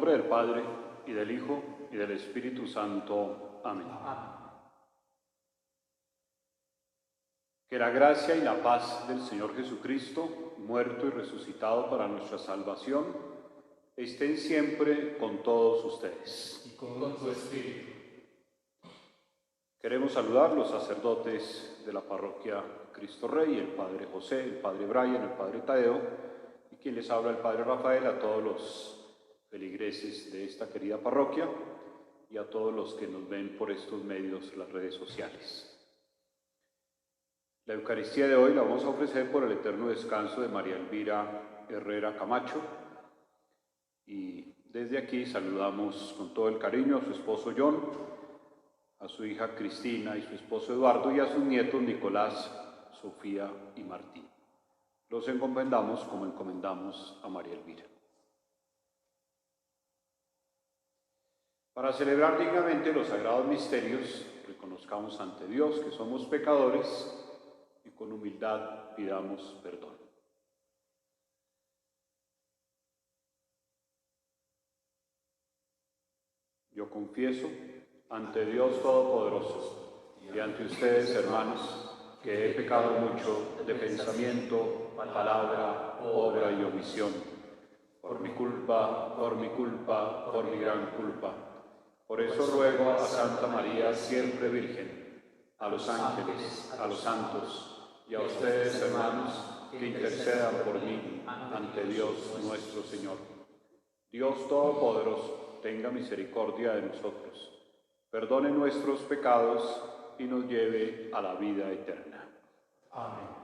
nombre del Padre, y del Hijo, y del Espíritu Santo. Amén. Que la gracia y la paz del Señor Jesucristo, muerto y resucitado para nuestra salvación, estén siempre con todos ustedes. Y con tu espíritu. Queremos saludar los sacerdotes de la parroquia Cristo Rey, el Padre José, el Padre Brian, el Padre Tadeo, y quien les habla el Padre Rafael, a todos los feligreses de esta querida parroquia y a todos los que nos ven por estos medios, las redes sociales. La Eucaristía de hoy la vamos a ofrecer por el eterno descanso de María Elvira Herrera Camacho, y desde aquí saludamos con todo el cariño a su esposo John, a su hija Cristina y su esposo Eduardo, y a sus nietos Nicolás, Sofía y Martín. Los encomendamos como encomendamos a María Elvira. Para celebrar dignamente los sagrados misterios, reconozcamos ante Dios que somos pecadores y con humildad pidamos perdón. Yo confieso ante Dios Todopoderoso y ante ustedes, hermanos, que he pecado mucho de pensamiento, palabra, obra y omisión, por mi culpa, por mi gran culpa. Por eso ruego a Santa María, siempre Virgen, a los ángeles, a los santos y a ustedes, hermanos, que intercedan por mí ante Dios nuestro Señor. Dios Todopoderoso, tenga misericordia de nosotros, perdone nuestros pecados y nos lleve a la vida eterna. Amén.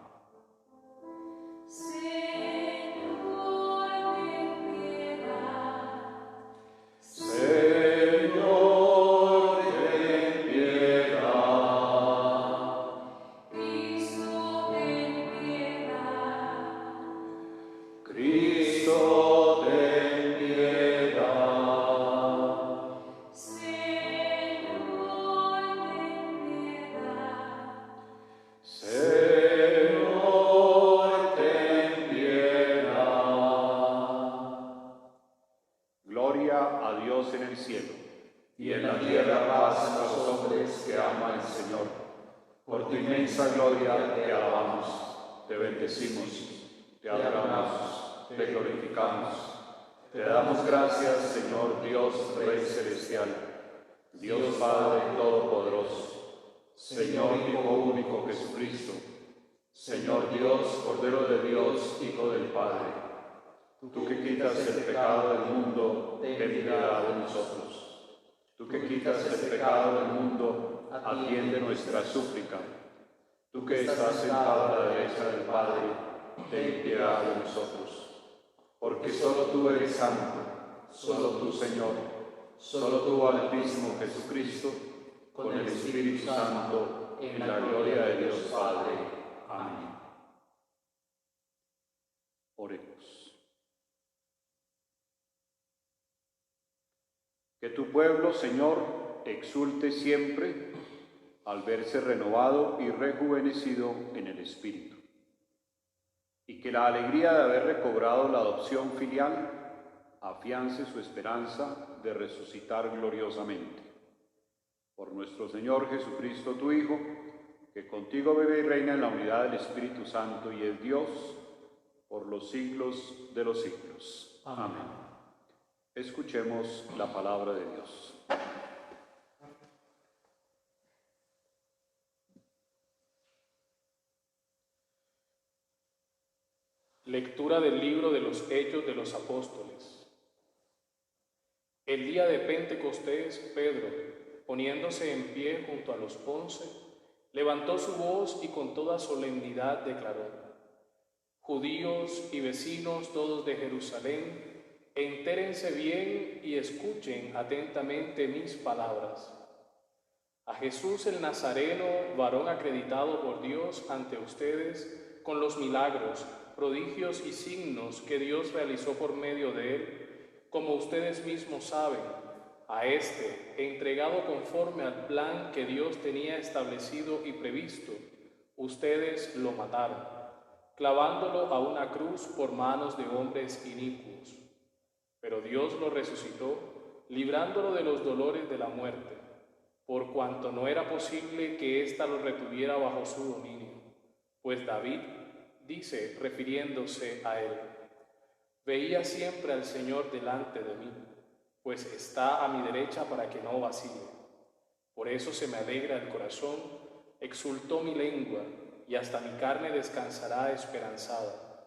Y en la tierra paz a los hombres que aman al Señor. Por tu inmensa gloria te alabamos, te bendecimos, te adoramos, te glorificamos. Te damos gracias, Señor Dios, Rey Celestial, Dios Padre Todopoderoso, Señor Hijo único Jesucristo, Señor Dios, Cordero de Dios, Hijo del Padre. Tú que quitas el pecado del mundo, ten piedad de nosotros. Tú que quitas el pecado del mundo, atiende nuestra súplica. Tú que estás sentado a la derecha del Padre, ten piedad de nosotros. Porque solo tú eres santo, solo tú, Señor, solo tú, Altísimo Jesucristo, con el Espíritu Santo, en la gloria de Dios Padre. Amén. Oremos. Que tu pueblo, Señor, exulte siempre al verse renovado y rejuvenecido en el Espíritu, y que la alegría de haber recobrado la adopción filial afiance su esperanza de resucitar gloriosamente. Por nuestro Señor Jesucristo, tu Hijo, que contigo vive y reina en la unidad del Espíritu Santo y es Dios por los siglos de los siglos. Amén. Escuchemos la palabra de Dios. Lectura del libro de los Hechos de los Apóstoles. El día de Pentecostés, Pedro, poniéndose en pie junto a los 11, levantó su voz y con toda solemnidad declaró: Judíos y vecinos todos de Jerusalén, entérense bien y escuchen atentamente mis palabras. A Jesús el Nazareno, varón acreditado por Dios ante ustedes, con los milagros, prodigios y signos que Dios realizó por medio de él, como ustedes mismos saben, a este, entregado conforme al plan que Dios tenía establecido y previsto, ustedes lo mataron, clavándolo a una cruz por manos de hombres inicuos. Pero Dios lo resucitó, librándolo de los dolores de la muerte, por cuanto no era posible que ésta lo retuviera bajo su dominio. Pues David dice, refiriéndose a él: veía siempre al Señor delante de mí, pues está a mi derecha para que no vacile. Por eso se me alegra el corazón, exultó mi lengua, y hasta mi carne descansará esperanzada.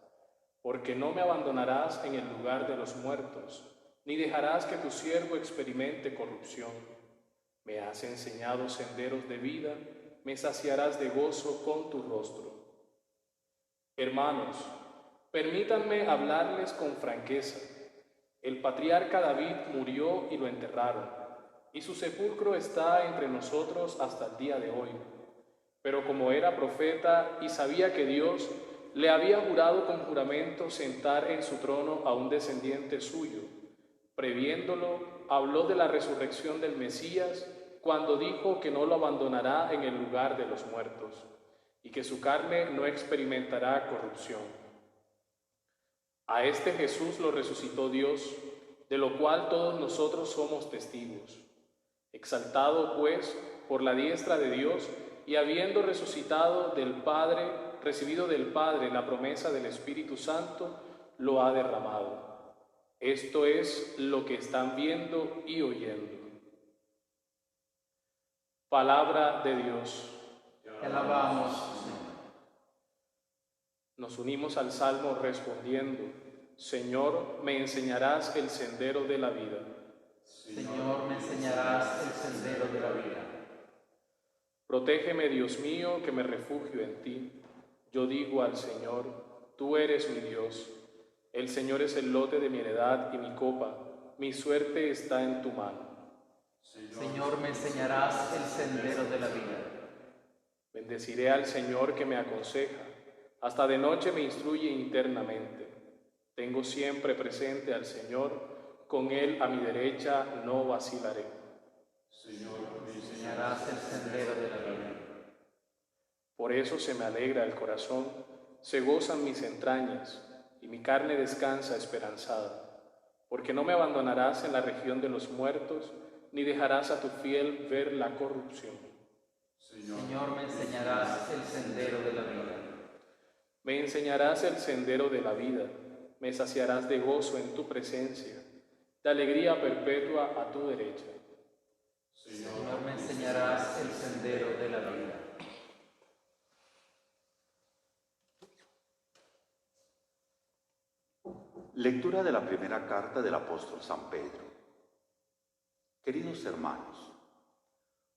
Porque no me abandonarás en el lugar de los muertos, ni dejarás que tu siervo experimente corrupción. Me has enseñado senderos de vida, me saciarás de gozo con tu rostro. Hermanos, permítanme hablarles con franqueza. El patriarca David murió y lo enterraron, y su sepulcro está entre nosotros hasta el día de hoy. Pero como era profeta y sabía que Dios le había jurado con juramento sentar en su trono a un descendiente suyo, previéndolo, habló de la resurrección del Mesías cuando dijo que no lo abandonará en el lugar de los muertos y que su carne no experimentará corrupción. A este Jesús lo resucitó Dios, de lo cual todos nosotros somos testigos. Exaltado, pues, por la diestra de Dios, y habiendo resucitado del Padre, recibido del Padre la promesa del Espíritu Santo, lo ha derramado. Esto es lo que están viendo y oyendo. Palabra de Dios. Te alabamos, Señor. Nos unimos al Salmo respondiendo: Señor, me enseñarás el sendero de la vida. Señor, me enseñarás el sendero de la vida. Protégeme, Dios mío, que me refugio en ti. Yo digo al Señor, tú eres mi Dios. El Señor es el lote de mi heredad y mi copa. Mi suerte está en tu mano. Señor, me enseñarás el sendero de la vida. Bendeciré al Señor que me aconseja. Hasta de noche me instruye internamente. Tengo siempre presente al Señor. Con Él a mi derecha no vacilaré. Señor, me enseñarás el sendero de la vida. Por eso se me alegra el corazón, se gozan mis entrañas, y mi carne descansa esperanzada. Porque no me abandonarás en la región de los muertos, ni dejarás a tu fiel ver la corrupción. Señor, me enseñarás el sendero de la vida. Me enseñarás el sendero de la vida, me saciarás de gozo en tu presencia, de alegría perpetua a tu derecha. Señor, me enseñarás el sendero de la vida. Lectura de la primera carta del apóstol San Pedro. Queridos hermanos,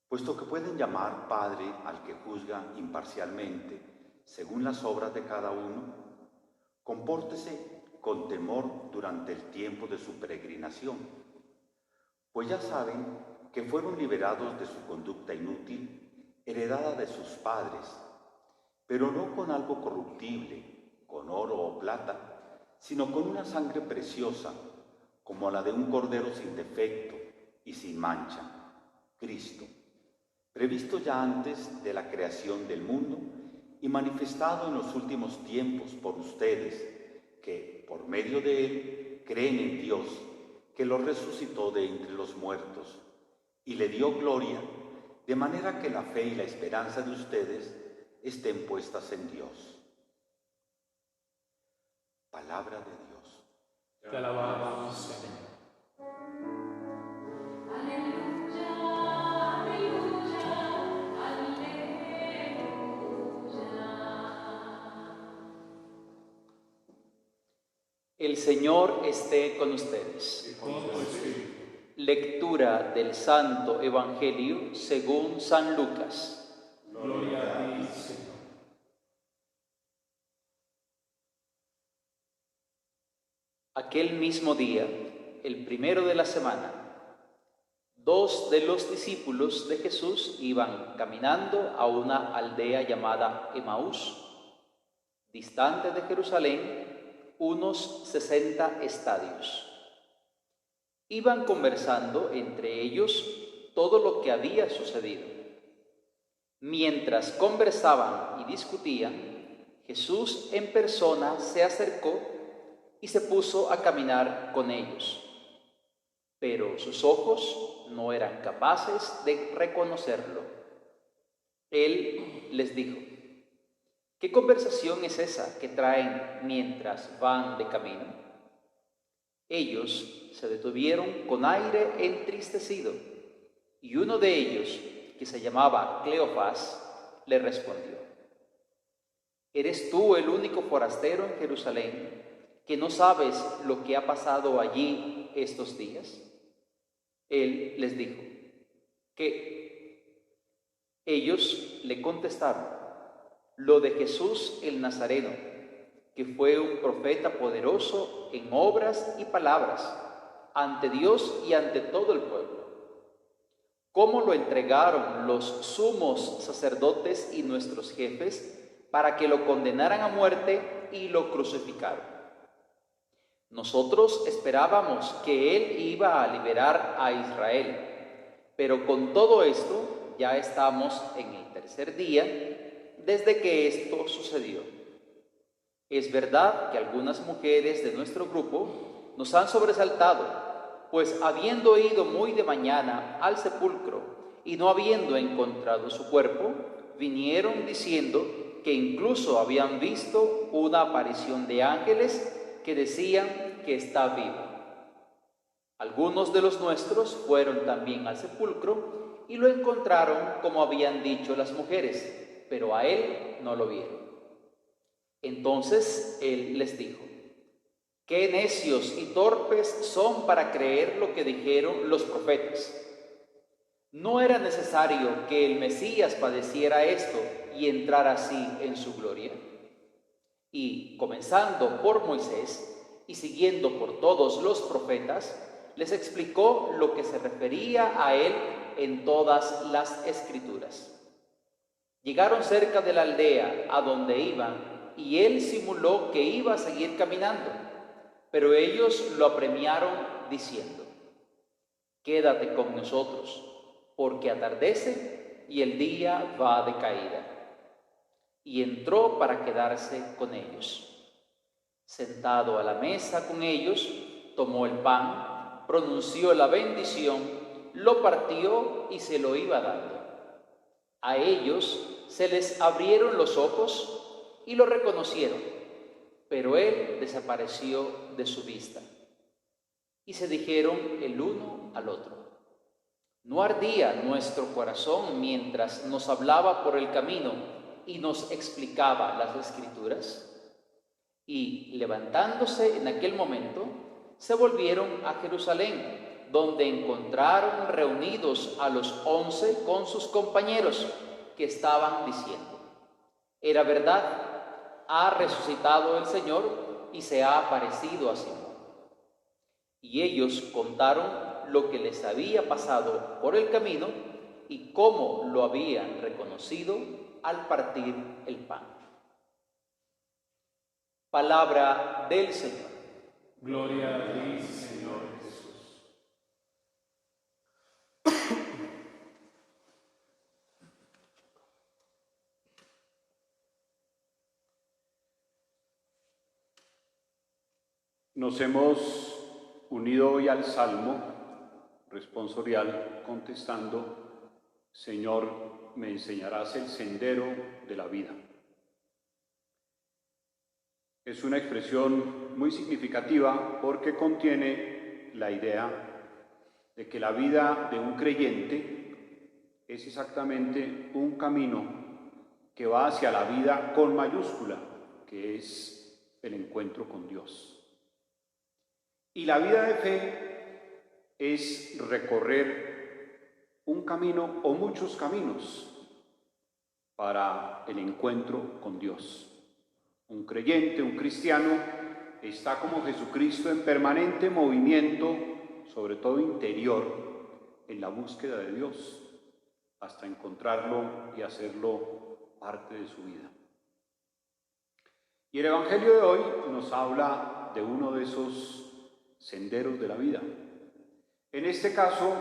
puesto que pueden llamar Padre al que juzga imparcialmente según las obras de cada uno, compórtese con temor durante el tiempo de su peregrinación, pues ya saben que fueron liberados de su conducta inútil, heredada de sus padres, pero no con algo corruptible, con oro o plata, sino con una sangre preciosa, como la de un cordero sin defecto y sin mancha, Cristo, previsto ya antes de la creación del mundo y manifestado en los últimos tiempos por ustedes, que por medio de Él creen en Dios, que lo resucitó de entre los muertos y le dio gloria, de manera que la fe y la esperanza de ustedes estén puestas en Dios. Palabra de Dios. Te alabamos, Señor. Aleluya, aleluya, aleluya. El Señor esté con ustedes. Lectura del Santo Evangelio según San Lucas. Gloria a ti, Señor. Aquel mismo día, el primero de la semana, dos de los discípulos de Jesús iban caminando a una aldea llamada Emaús, distante de Jerusalén unos 60 estadios. Iban conversando entre ellos todo lo que había sucedido. Mientras conversaban y discutían, Jesús en persona se acercó y se puso a caminar con ellos. pero sus ojos no eran capaces de reconocerlo. Él les dijo: ¿qué conversación es esa que traen mientras van de camino? Ellos se detuvieron con aire entristecido, y uno de ellos, que se llamaba Cleofás, le respondió: ¿eres tú el único forastero en Jerusalén que no sabes lo que ha pasado allí estos días? Él les dijo: ¿qué? Ellos le contestaron: lo de Jesús el Nazareno, que fue un profeta poderoso en obras y palabras, ante Dios y ante todo el pueblo. Cómo lo entregaron los sumos sacerdotes y nuestros jefes para que lo condenaran a muerte y lo crucificaron. Nosotros esperábamos que Él iba a liberar a Israel, pero con todo esto ya estamos en el tercer día desde que esto sucedió. Es verdad que algunas mujeres de nuestro grupo nos han sobresaltado, pues habiendo ido muy de mañana al sepulcro y no habiendo encontrado su cuerpo, vinieron diciendo que incluso habían visto una aparición de ángeles que decían que está vivo. Algunos de los nuestros fueron también al sepulcro y lo encontraron como habían dicho las mujeres, pero a él no lo vieron. Entonces él les dijo: qué necios y torpes son para creer lo que dijeron los profetas. ¿No era necesario que el Mesías padeciera esto y entrara así en su gloria? Y comenzando por Moisés y siguiendo por todos los profetas, les explicó lo que se refería a él en todas las Escrituras. Llegaron cerca de la aldea a donde iban, y él simuló que iba a seguir caminando, pero ellos lo apremiaron diciendo: quédate con nosotros, porque atardece y el día va de caída. Y entró para quedarse con ellos. Sentado a la mesa con ellos, tomó el pan, pronunció la bendición, lo partió y se lo iba dando. A ellos se les abrieron los ojos y lo reconocieron, pero él desapareció de su vista. Y se dijeron el uno al otro: ¿no ardía nuestro corazón mientras nos hablaba por el camino y nos explicaba las Escrituras? Y levantándose en aquel momento, se volvieron a Jerusalén, donde encontraron reunidos a los 11 con sus compañeros, que estaban diciendo: era verdad, ha resucitado el Señor y se ha aparecido a Simón. Y ellos contaron lo que les había pasado por el camino y cómo lo habían reconocido al partir el pan. Palabra del Señor. Gloria a ti, Señor Jesús. Nos hemos unido hoy al Salmo responsorial contestando: Señor, me enseñarás el sendero de la vida. Es una expresión muy significativa porque contiene la idea de que la vida de un creyente es exactamente un camino que va hacia la vida con mayúscula, que es el encuentro con Dios. Y la vida de fe es recorrer un camino o muchos caminos para el encuentro con Dios. Un creyente, un cristiano, está como Jesucristo en permanente movimiento, sobre todo interior, en la búsqueda de Dios, hasta encontrarlo y hacerlo parte de su vida. Y el Evangelio de hoy nos habla de uno de esos senderos de la vida. En este caso,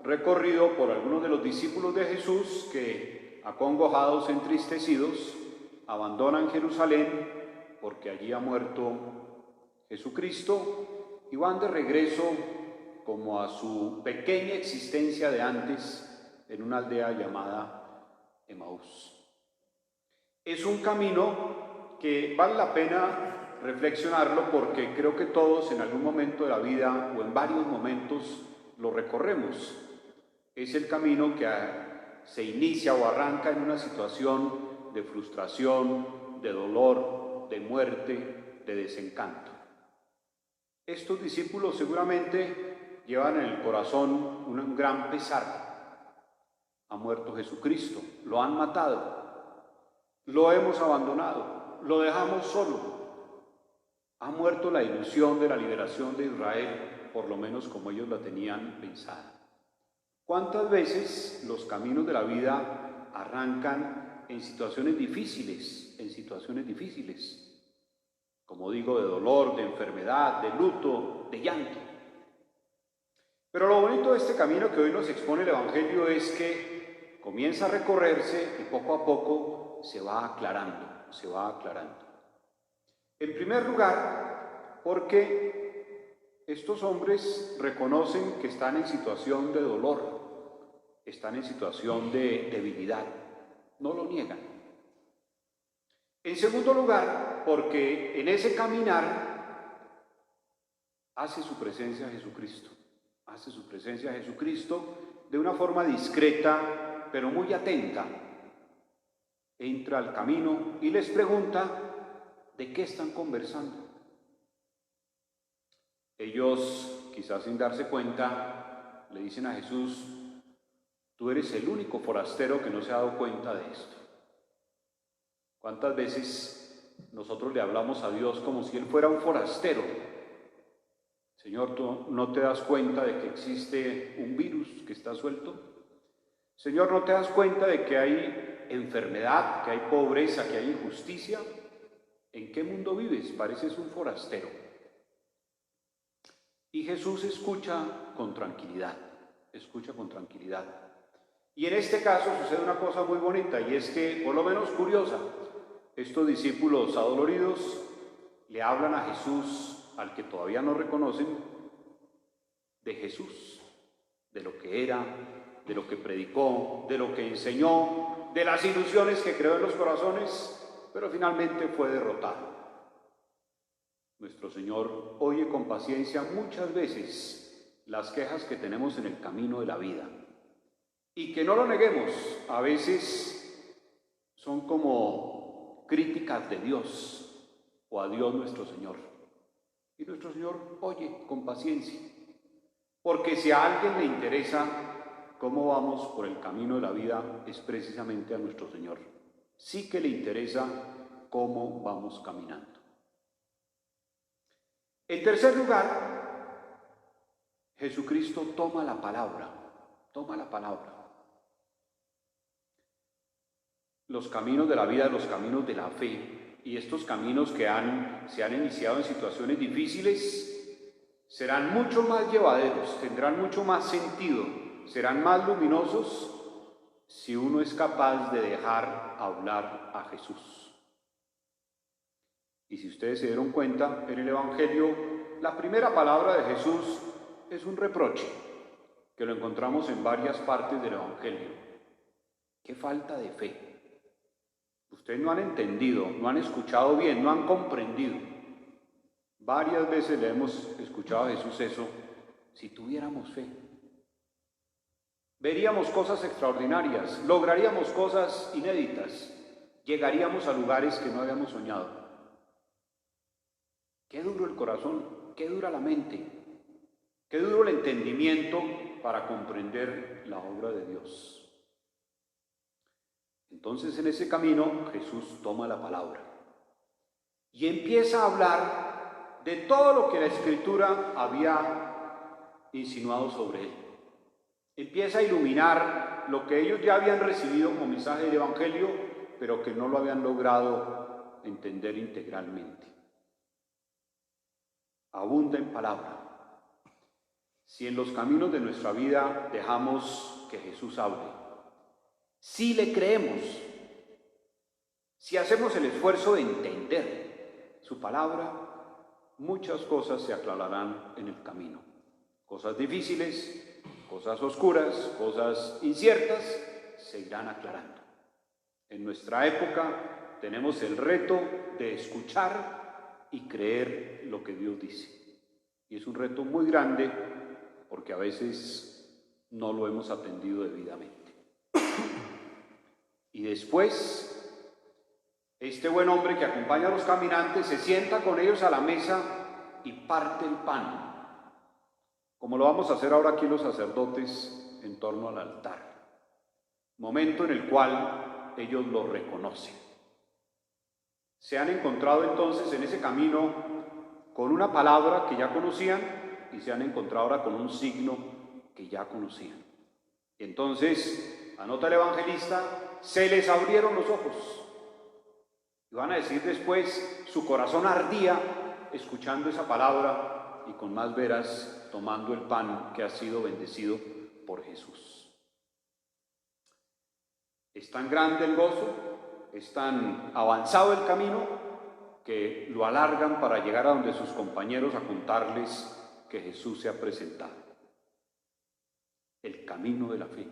recorrido por algunos de los discípulos de Jesús que, acongojados, entristecidos, abandonan Jerusalén porque allí ha muerto Jesucristo y van de regreso como a su pequeña existencia de antes en una aldea llamada Emaús. Es un camino que vale la pena reflexionarlo porque creo que todos en algún momento de la vida o en varios momentos lo recorremos. Es el camino que se inicia o arranca en una situación de frustración, de dolor, de muerte, de desencanto. Estos discípulos seguramente llevan en el corazón un gran pesar. Ha muerto Jesucristo, lo han matado, lo hemos abandonado, lo dejamos solo. Ha muerto la ilusión de la liberación de Israel, por lo menos como ellos la tenían pensada. ¿Cuántas veces los caminos de la vida arrancan en situaciones difíciles, como digo, de dolor, de enfermedad, de luto, de llanto? Pero lo bonito de este camino que hoy nos expone el Evangelio es que comienza a recorrerse y poco a poco se va aclarando. En primer lugar, porque estos hombres reconocen que están en situación de dolor, están en situación de debilidad, no lo niegan. En segundo lugar, porque en ese caminar hace su presencia Jesucristo, de una forma discreta, pero muy atenta. Entra al camino y les pregunta de qué están conversando. Ellos, quizás sin darse cuenta, le dicen a Jesús: tú eres el único forastero que no se ha dado cuenta de esto. ¿Cuántas veces nosotros le hablamos a Dios como si Él fuera un forastero? Señor, ¿tú no te das cuenta de que existe un virus que está suelto? Señor, ¿no te das cuenta de que hay enfermedad, que hay pobreza, que hay injusticia? ¿En qué mundo vives? Pareces un forastero. Y Jesús escucha con tranquilidad. Y en este caso sucede una cosa muy bonita, y es que, por lo menos curiosa, estos discípulos adoloridos le hablan a Jesús, al que todavía no reconocen, de Jesús, de lo que era, de lo que predicó, de lo que enseñó, de las ilusiones que creó en los corazones, pero finalmente fue derrotado. Nuestro Señor oye con paciencia muchas veces las quejas que tenemos en el camino de la vida. Y que no lo neguemos, a veces son como críticas de Dios o a Dios nuestro Señor. Y nuestro Señor oye con paciencia, porque si a alguien le interesa cómo vamos por el camino de la vida, es precisamente a nuestro Señor. Sí que le interesa cómo vamos caminando. En tercer lugar, Jesucristo toma la palabra. Los caminos de la vida, los caminos de la fe, y estos caminos que se han iniciado en situaciones difíciles, serán mucho más llevaderos, tendrán mucho más sentido, serán más luminosos si uno es capaz de dejar hablar a Jesús. Y si ustedes se dieron cuenta, en el Evangelio, la primera palabra de Jesús es un reproche, que lo encontramos en varias partes del Evangelio. ¡Qué falta de fe! Ustedes no han entendido, no han escuchado bien, no han comprendido. Varias veces le hemos escuchado a Jesús eso: si tuviéramos fe, veríamos cosas extraordinarias, lograríamos cosas inéditas, llegaríamos a lugares que no habíamos soñado. Qué duro el corazón, qué dura la mente, qué duro el entendimiento para comprender la obra de Dios. Entonces, en ese camino, Jesús toma la palabra y empieza a hablar de todo lo que la Escritura había insinuado sobre él. Empieza a iluminar lo que ellos ya habían recibido como mensaje del Evangelio, pero que no lo habían logrado entender integralmente. Abunda en palabra. Si en los caminos de nuestra vida dejamos que Jesús hable, si le creemos, si hacemos el esfuerzo de entender su palabra, muchas cosas se aclararán en el camino. Cosas difíciles, cosas oscuras, cosas inciertas, se irán aclarando. En nuestra época tenemos el reto de escuchar y creer lo que Dios dice. Y es un reto muy grande porque a veces no lo hemos atendido debidamente. Y después, este buen hombre que acompaña a los caminantes se sienta con ellos a la mesa y parte el pan, como lo vamos a hacer ahora aquí los sacerdotes en torno al altar. Momento en el cual ellos lo reconocen. Se han encontrado entonces en ese camino con una palabra que ya conocían y se han encontrado ahora con un signo que ya conocían. Y entonces, anota el evangelista, se les abrieron los ojos. Y van a decir después, su corazón ardía escuchando esa palabra y con más veras tomando el pan que ha sido bendecido por Jesús. Es tan grande el gozo, es tan avanzado el camino, que lo alargan para llegar a donde sus compañeros a contarles que Jesús se ha presentado. El camino de la fe,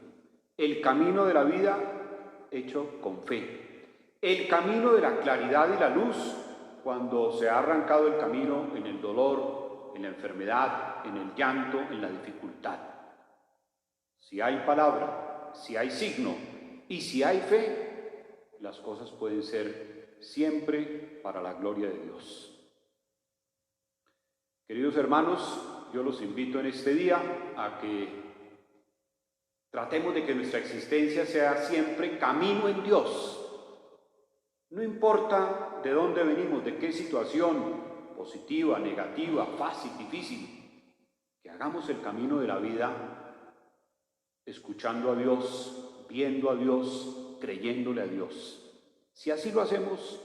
el camino de la vida hecho con fe, el camino de la claridad y la luz cuando se ha arrancado el camino en el dolor, en la enfermedad, en el llanto, en la dificultad. Si hay palabra, si hay signo y si hay fe, las cosas pueden ser siempre para la gloria de Dios. Queridos hermanos, yo los invito en este día a que tratemos de que nuestra existencia sea siempre camino en Dios. No importa de dónde venimos, de qué situación, positiva, negativa, fácil, difícil, que hagamos el camino de la vida escuchando a Dios, viendo a Dios, creyéndole a Dios. Si así lo hacemos,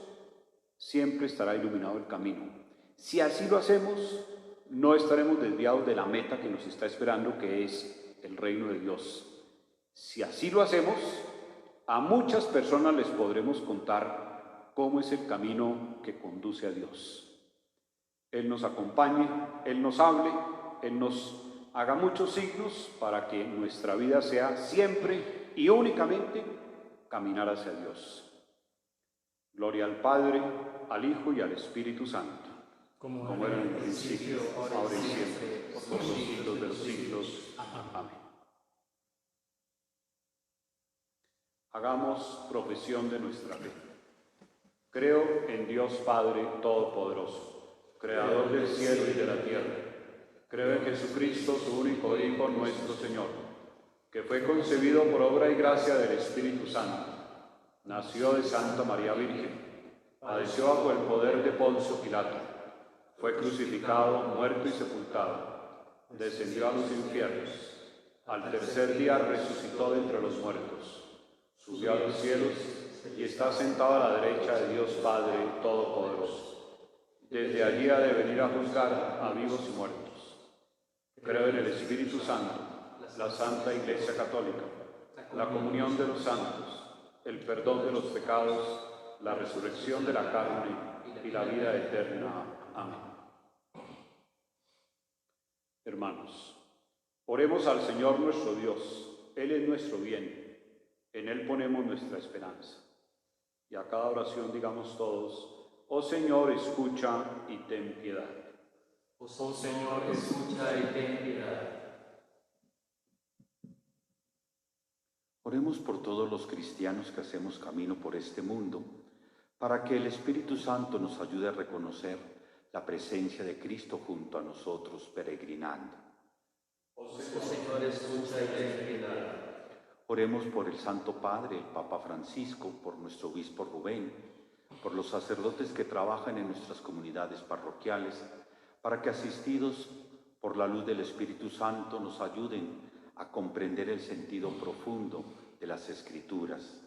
siempre estará iluminado el camino. Si así lo hacemos, no estaremos desviados de la meta que nos está esperando, que es el reino de Dios. Si así lo hacemos, a muchas personas les podremos contar cómo es el camino que conduce a Dios. Él nos acompañe, Él nos hable, Él nos haga muchos signos para que nuestra vida sea siempre y únicamente caminar hacia Dios. Gloria al Padre, al Hijo y al Espíritu Santo, como era en el principio, ahora y siempre, por los siglos de los siglos. Amén. Hagamos profesión de nuestra fe. Creo en Dios Padre Todopoderoso, Creador del cielo y de la tierra. Creo en Jesucristo, su único Hijo, nuestro Señor, que fue concebido por obra y gracia del Espíritu Santo. Nació de Santa María Virgen, padeció bajo el poder de Poncio Pilato, fue crucificado, muerto y sepultado, descendió a los infiernos, al tercer día resucitó de entre los muertos, subió a los cielos y está sentado a la derecha de Dios Padre Todopoderoso. Desde allí ha de venir a juzgar a vivos y muertos. Creo en el Espíritu Santo, la Santa Iglesia Católica, la comunión de los santos, el perdón de los pecados, la resurrección de la carne y la vida eterna. Amén. Hermanos, oremos al Señor nuestro Dios. Él es nuestro bien, en Él ponemos nuestra esperanza. Y a cada oración digamos todos: oh Señor, escucha y ten piedad. Oh Señor, escucha y ten piedad. Oremos por todos los cristianos que hacemos camino por este mundo, para que el Espíritu Santo nos ayude a reconocer la presencia de Cristo junto a nosotros peregrinando. Oh Señor, escucha y ten piedad. Oremos por el Santo Padre, el Papa Francisco, por nuestro obispo Rubén, por los sacerdotes que trabajan en nuestras comunidades parroquiales, para que asistidos por la luz del Espíritu Santo nos ayuden a comprender el sentido profundo de las Escrituras.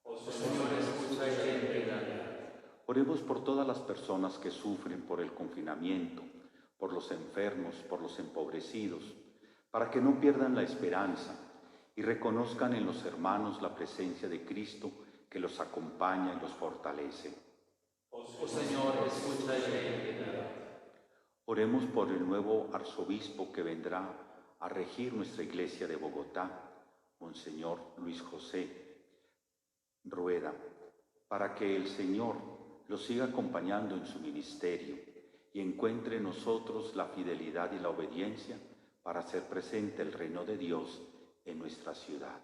Oh Señor, escucha y ten piedad. Oremos por todas las personas que sufren por el confinamiento, por los enfermos, por los empobrecidos, para que no pierdan la esperanza y reconozcan en los hermanos la presencia de Cristo que los acompaña y los fortalece. Oh Señor, escucha y ten piedad. Oremos por el nuevo arzobispo que vendrá a regir nuestra iglesia de Bogotá, Monseñor Luis José Rueda, para que el Señor lo siga acompañando en su ministerio y encuentre en nosotros la fidelidad y la obediencia para hacer presente el reino de Dios en nuestra ciudad.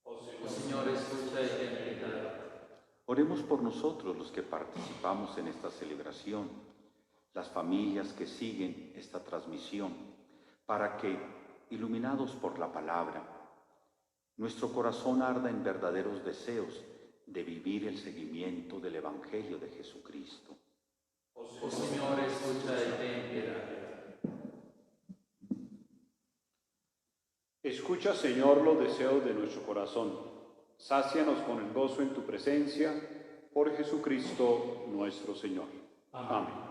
Oh Señor, escucha y ten piedad. Oremos por nosotros los que participamos en esta celebración, las familias que siguen esta transmisión, para que, iluminados por la palabra, nuestro corazón arda en verdaderos deseos de vivir el seguimiento del Evangelio de Jesucristo. Oh Señor, escucha y ten piedad. Escucha, Señor, los deseos de nuestro corazón. Sácianos con el gozo en tu presencia, por Jesucristo nuestro Señor. Amén.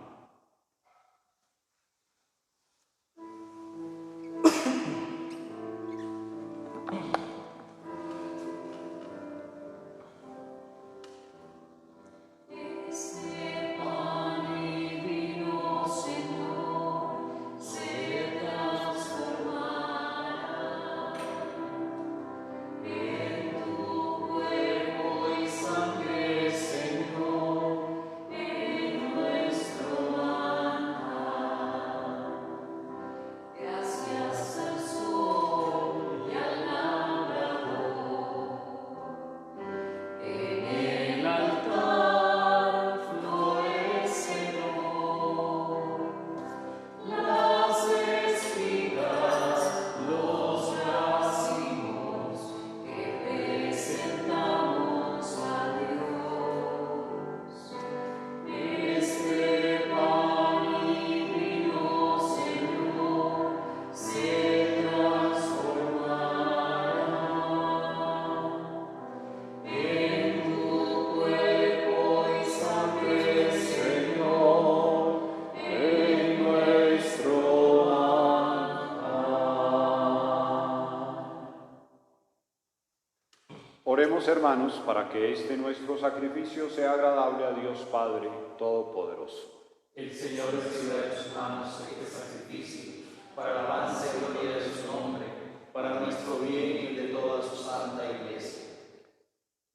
Oremos, hermanos, para que este nuestro sacrificio sea agradable a Dios Padre Todopoderoso. El Señor reciba de sus manos este sacrificio, para alabanza y gloria de su nombre, para nuestro bien y el de toda su santa Iglesia.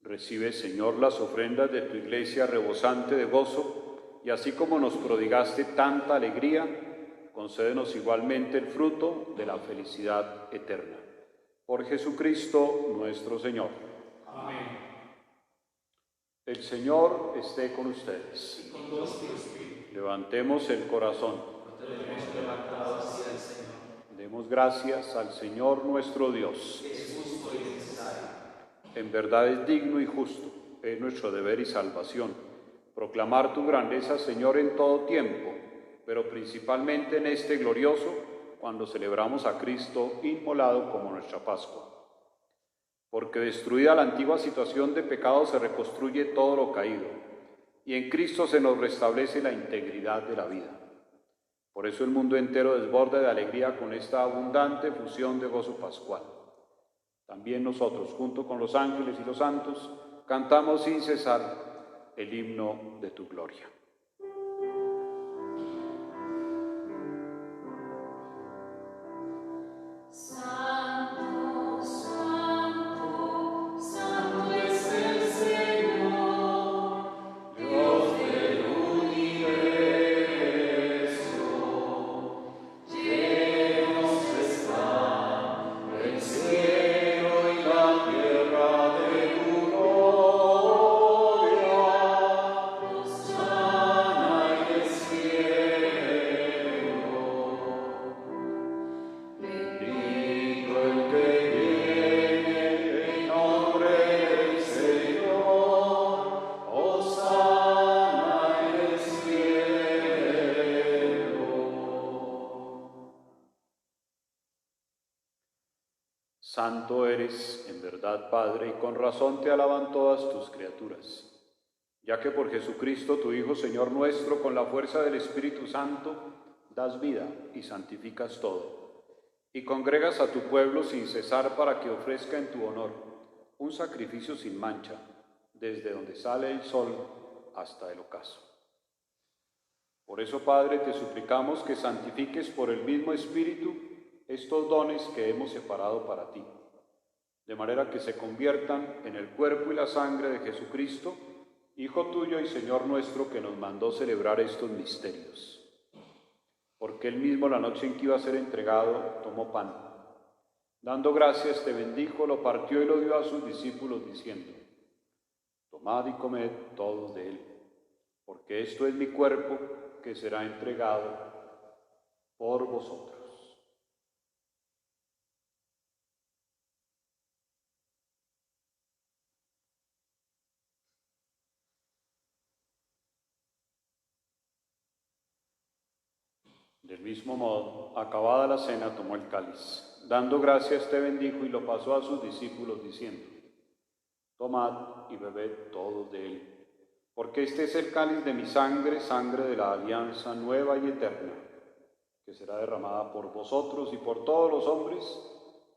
Recibe, Señor, las ofrendas de tu Iglesia rebosante de gozo, y así como nos prodigaste tanta alegría, concédenos igualmente el fruto de la felicidad eterna. Por Jesucristo nuestro Señor. Amén. El Señor esté con ustedes. Y con tu espíritu. Levantemos el corazón. Lo tenemos levantado hacia el Señor. Demos gracias al Señor nuestro Dios. Es justo y necesario. En verdad es digno y justo, es nuestro deber y salvación, proclamar tu grandeza, Señor, en todo tiempo, pero principalmente en este glorioso, cuando celebramos a Cristo inmolado como nuestra Pascua. Porque destruida la antigua situación de pecado se reconstruye todo lo caído, y en Cristo se nos restablece la integridad de la vida. Por eso el mundo entero desborda de alegría con esta abundante fusión de gozo pascual. También nosotros, junto con los ángeles y los santos, cantamos sin cesar el himno de tu gloria. Santo eres, en verdad, Padre, y con razón te alaban todas tus criaturas, ya que por Jesucristo, tu Hijo, Señor nuestro, con la fuerza del Espíritu Santo, das vida y santificas todo, y congregas a tu pueblo sin cesar para que ofrezca en tu honor un sacrificio sin mancha, desde donde sale el sol hasta el ocaso. Por eso, Padre, te suplicamos que santifiques por el mismo Espíritu estos dones que hemos separado para ti, de manera que se conviertan en el cuerpo y la sangre de Jesucristo, Hijo tuyo y Señor nuestro, que nos mandó celebrar estos misterios. Porque él mismo, la noche en que iba a ser entregado, tomó pan. Dando gracias, te bendijo, lo partió y lo dio a sus discípulos, diciendo: tomad y comed todos de él, porque esto es mi cuerpo, que será entregado por vosotros. Del mismo modo, acabada la cena, tomó el cáliz. Dando gracias, te bendijo y lo pasó a sus discípulos, diciendo: tomad y bebed todos de él, porque este es el cáliz de mi sangre, sangre de la alianza nueva y eterna, que será derramada por vosotros y por todos los hombres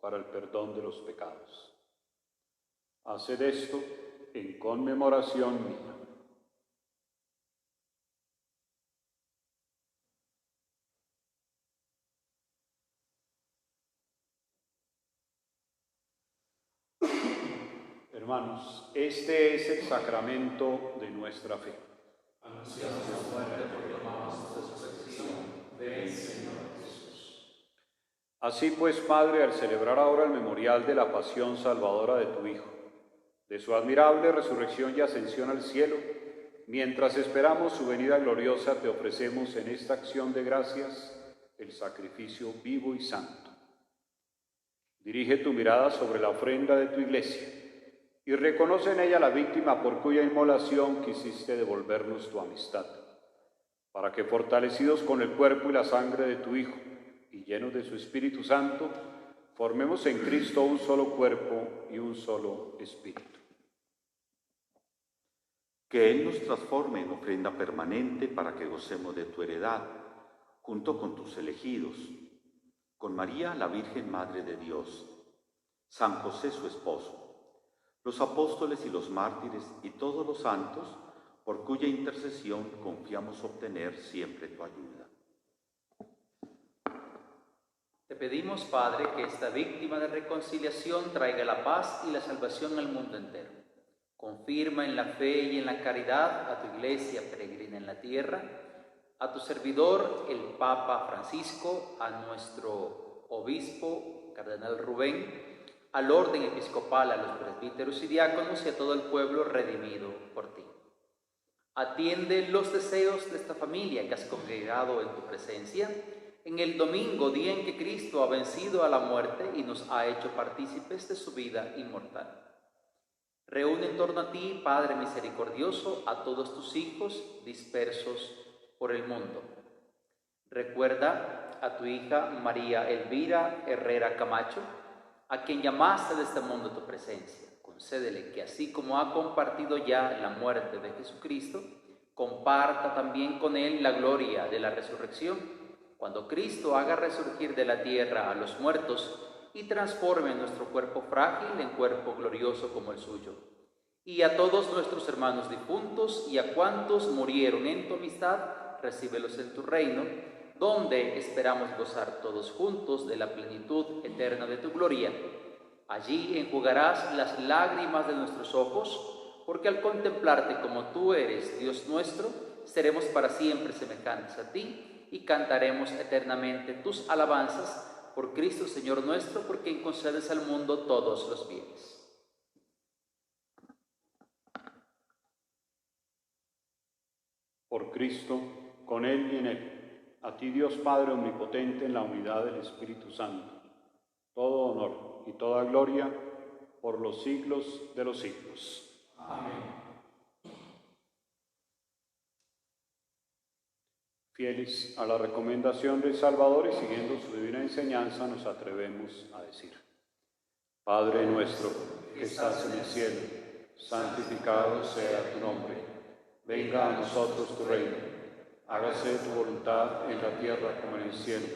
para el perdón de los pecados. Haced esto en conmemoración mía. Hermanos, este es el sacramento de nuestra fe. Anunciamos tu muerte, proclamamos tu resurrección. Ven, Señor Jesús. Así pues, Padre, al celebrar ahora el memorial de la pasión salvadora de tu Hijo, de su admirable resurrección y ascensión al cielo, mientras esperamos su venida gloriosa, te ofrecemos en esta acción de gracias el sacrificio vivo y santo. Dirige tu mirada sobre la ofrenda de tu Iglesia y reconoce en ella la víctima por cuya inmolación quisiste devolvernos tu amistad, para que, fortalecidos con el cuerpo y la sangre de tu Hijo y llenos de su Espíritu Santo, formemos en Cristo un solo cuerpo y un solo espíritu. Que Él nos transforme en ofrenda permanente para que gocemos de tu heredad, junto con tus elegidos, con María, la Virgen Madre de Dios, San José, su esposo, los apóstoles y los mártires y todos los santos, por cuya intercesión confiamos obtener siempre tu ayuda. Te pedimos, Padre, que esta víctima de reconciliación traiga la paz y la salvación al mundo entero. Confirma en la fe y en la caridad a tu Iglesia peregrina en la tierra, a tu servidor, el Papa Francisco, a nuestro obispo, Cardenal Rubén, al orden episcopal, a los presbíteros y diáconos y a todo el pueblo redimido por ti. Atiende los deseos de esta familia que has congregado en tu presencia en el domingo, día en que Cristo ha vencido a la muerte y nos ha hecho partícipes de su vida inmortal. Reúne en torno a ti, Padre misericordioso, a todos tus hijos dispersos por el mundo. Recuerda a tu hija María Elvira Herrera Camacho, a quien llamaste de este mundo a tu presencia. Concédele que, así como ha compartido ya la muerte de Jesucristo, comparta también con él la gloria de la resurrección, cuando Cristo haga resurgir de la tierra a los muertos y transforme nuestro cuerpo frágil en cuerpo glorioso como el suyo. Y a todos nuestros hermanos difuntos y a cuantos murieron en tu amistad, recíbelos en tu reino, donde esperamos gozar todos juntos de la plenitud eterna de tu gloria. Allí enjugarás las lágrimas de nuestros ojos, porque al contemplarte como tú eres, Dios nuestro, seremos para siempre semejantes a ti y cantaremos eternamente tus alabanzas por Cristo Señor nuestro, por quien concedes al mundo todos los bienes. Por Cristo, con Él y en Él, a ti, Dios Padre omnipotente, en la unidad del Espíritu Santo, todo honor y toda gloria por los siglos de los siglos. Amén. Fieles a la recomendación del Salvador y siguiendo su divina enseñanza, nos atrevemos a decir: Padre nuestro, que estás en el cielo, santificado sea tu nombre. Venga a nosotros tu reino. Hágase tu voluntad en la tierra como en el cielo.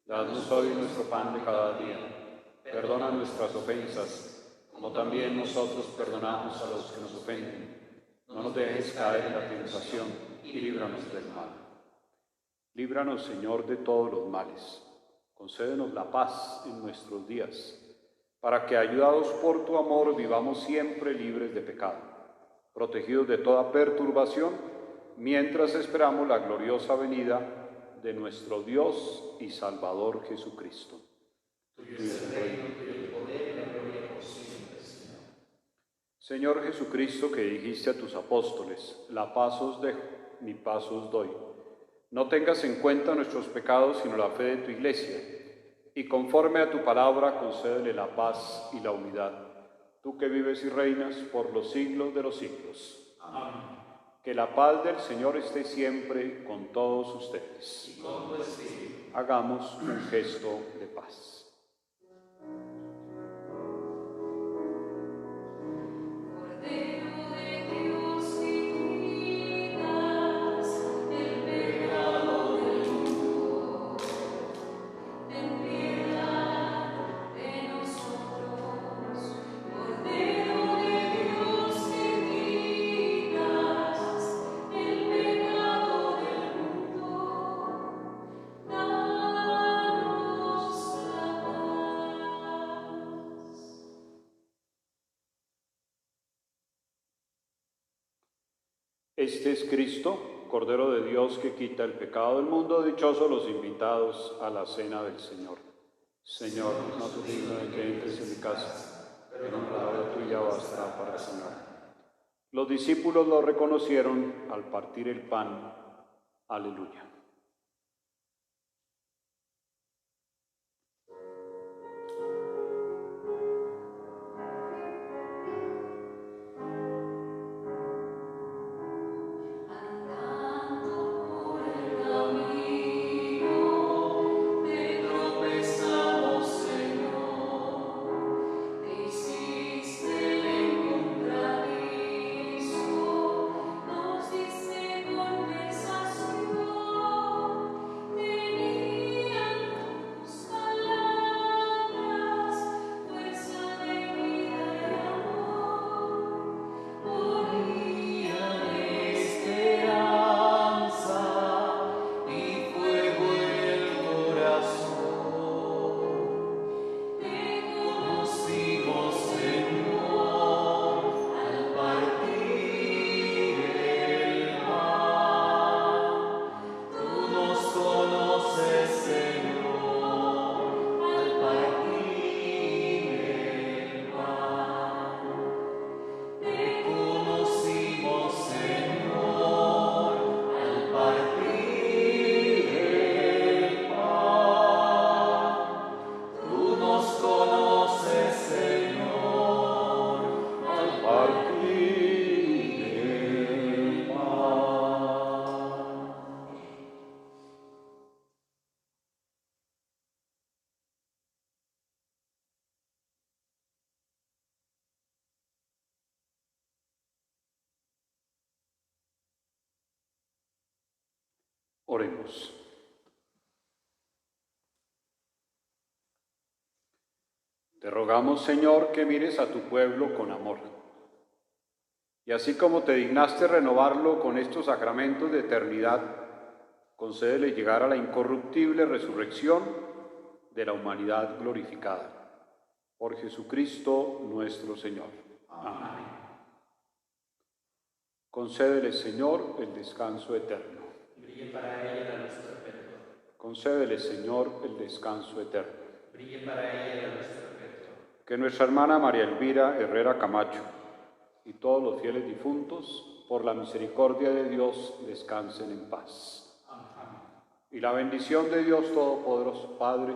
Danos hoy nuestro pan de cada día. Perdona nuestras ofensas, como también nosotros perdonamos a los que nos ofenden. No nos dejes caer en la tentación y líbranos del mal. Líbranos, Señor, de todos los males. Concédenos la paz en nuestros días, para que, ayudados por tu amor, vivamos siempre libres de pecado, protegidos de toda perturbación, mientras esperamos la gloriosa venida de nuestro Dios y Salvador Jesucristo. Tuyo es el reino, tuyo el poder y la gloria por siempre, Señor. Señor Jesucristo, que dijiste a tus apóstoles, la paz os dejo, mi paz os doy. No tengas en cuenta nuestros pecados, sino la fe de tu Iglesia, y conforme a tu palabra concédele la paz y la unidad. Tú que vives y reinas por los siglos de los siglos. Amén. Que la paz del Señor esté siempre con todos ustedes. Y con tu espíritu. Hagamos un gesto de paz. Este es Cristo, Cordero de Dios que quita el pecado del mundo. Dichosos los invitados a la cena del Señor. Señor, no soy digno de que entres en mi casa, pero una palabra tuya bastará para sanar. Los discípulos lo reconocieron al partir el pan. Aleluya. Oremos. Te rogamos, Señor, que mires a tu pueblo con amor. Y así como te dignaste renovarlo con estos sacramentos de eternidad, concédele llegar a la incorruptible resurrección de la humanidad glorificada. Por Jesucristo nuestro Señor. Amén. Concédele, Señor, el descanso eterno. Brille para ella la luz perpetua. Concédele, Señor, el descanso eterno. Brille para ella la luz perpetua. Que nuestra hermana María Elvira Herrera Camacho y todos los fieles difuntos, por la misericordia de Dios, descansen en paz. Amén. Y la bendición de Dios Todopoderoso, Padre,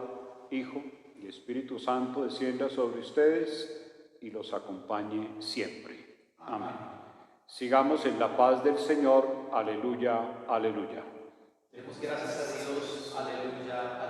Hijo y Espíritu Santo, descienda sobre ustedes y los acompañe siempre. Amén. Sigamos en la paz del Señor. Aleluya, aleluya. Demos gracias a Dios. Aleluya, aleluya.